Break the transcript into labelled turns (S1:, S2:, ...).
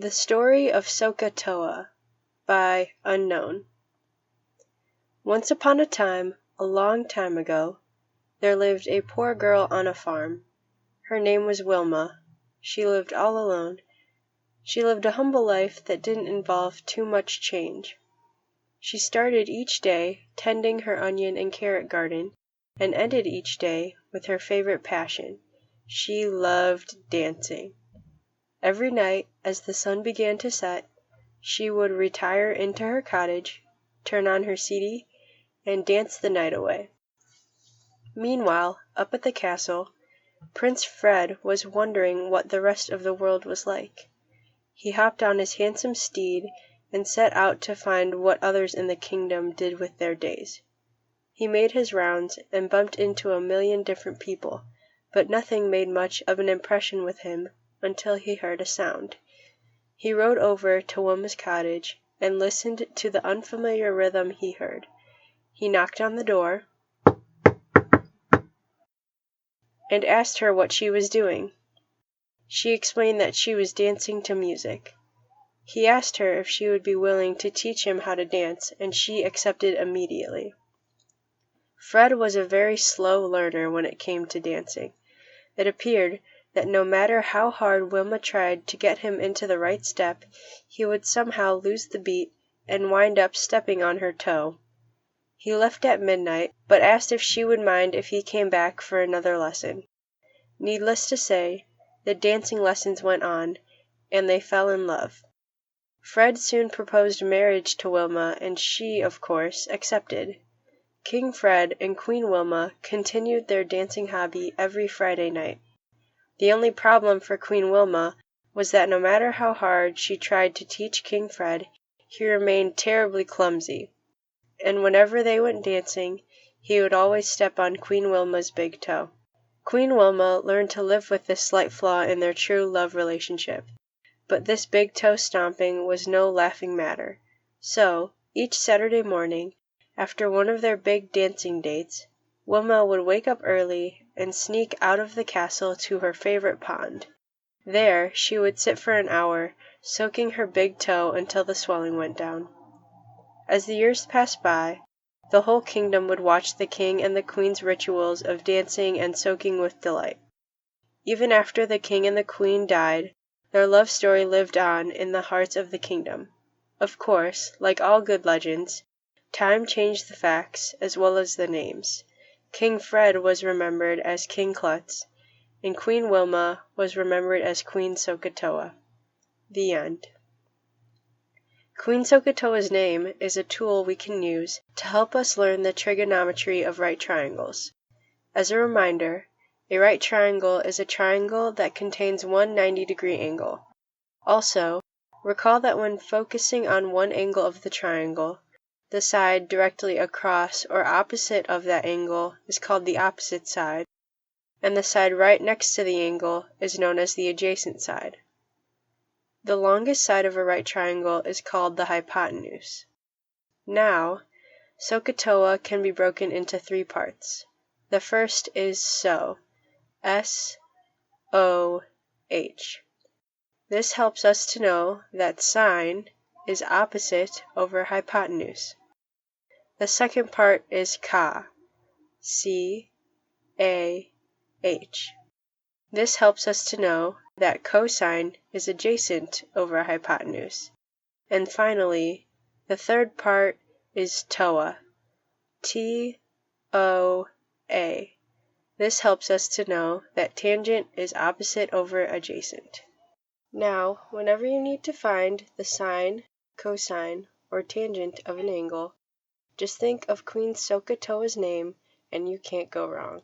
S1: The Story of SOHCAHTOA by Unknown. Once upon a time, a long time ago, there lived a poor girl on a farm. Her name was Wilma. She lived all alone. She lived a humble life that didn't involve too much change. She started each day tending her onion and carrot garden, and ended each day with her favorite passion. She loved dancing. Every night, as the sun began to set, she would retire into her cottage, turn on her CD, and dance the night away. Meanwhile, up at the castle, Prince Fred was wondering what the rest of the world was like. He hopped on his handsome steed and set out to find what others in the kingdom did with their days. He made his rounds and bumped into a million different people, but nothing made much of an impression with him until he heard a sound. He rode over to Wilma's cottage and listened to the unfamiliar rhythm he heard. He knocked on the door and asked her what she was doing. She explained that she was dancing to music. He asked her if she would be willing to teach him how to dance, and she accepted immediately. Fred was a very slow learner when it came to dancing. It appeared that no matter how hard Wilma tried to get him into the right step, he would somehow lose the beat and wind up stepping on her toe. He left at midnight, but asked if she would mind if he came back for another lesson. Needless to say, the dancing lessons went on, and they fell in love. Fred soon proposed marriage to Wilma, and she, of course, accepted. King Fred and Queen Wilma continued their dancing hobby every Friday night. The only problem for Queen Wilma was that no matter how hard she tried to teach King Fred, he remained terribly clumsy, and whenever they went dancing, he would always step on Queen Wilma's big toe. Queen Wilma learned to live with this slight flaw in their true love relationship, but this big toe stomping was no laughing matter. So, each Saturday morning, after one of their big dancing dates, Wilma would wake up early and sneak out of the castle to her favorite pond. There she would sit for an hour, soaking her big toe until the swelling went down. As the years passed by, the whole kingdom would watch the king and the queen's rituals of dancing and soaking with delight. Even after the king and the queen died, their love story lived on in the hearts of the kingdom. Of course, like all good legends, time changed the facts as well as the names. King Fred was remembered as King Klutz, and Queen Wilma was remembered as Queen SOHCAHTOA. The end. Queen SOHCAHTOA's name is a tool we can use to help us learn the trigonometry of right triangles. As a reminder, a right triangle is a triangle that contains one 90-degree angle. Also, recall that when focusing on one angle of the triangle, the side directly across or opposite of that angle is called the opposite side, and the side right next to the angle is known as the adjacent side. The longest side of a right triangle is called the hypotenuse. Now, SOHCAHTOA can be broken into three parts. The first is SO, S-O-H. This helps us to know that sine is opposite over hypotenuse. The second part is CA, C-A-H. This helps us to know that cosine is adjacent over hypotenuse. And finally, the third part is TOA, T-O-A. This helps us to know that tangent is opposite over adjacent. Now, whenever you need to find the sine, cosine, or tangent of an angle, just think of Queen SOHCAHTOA's name and you can't go wrong.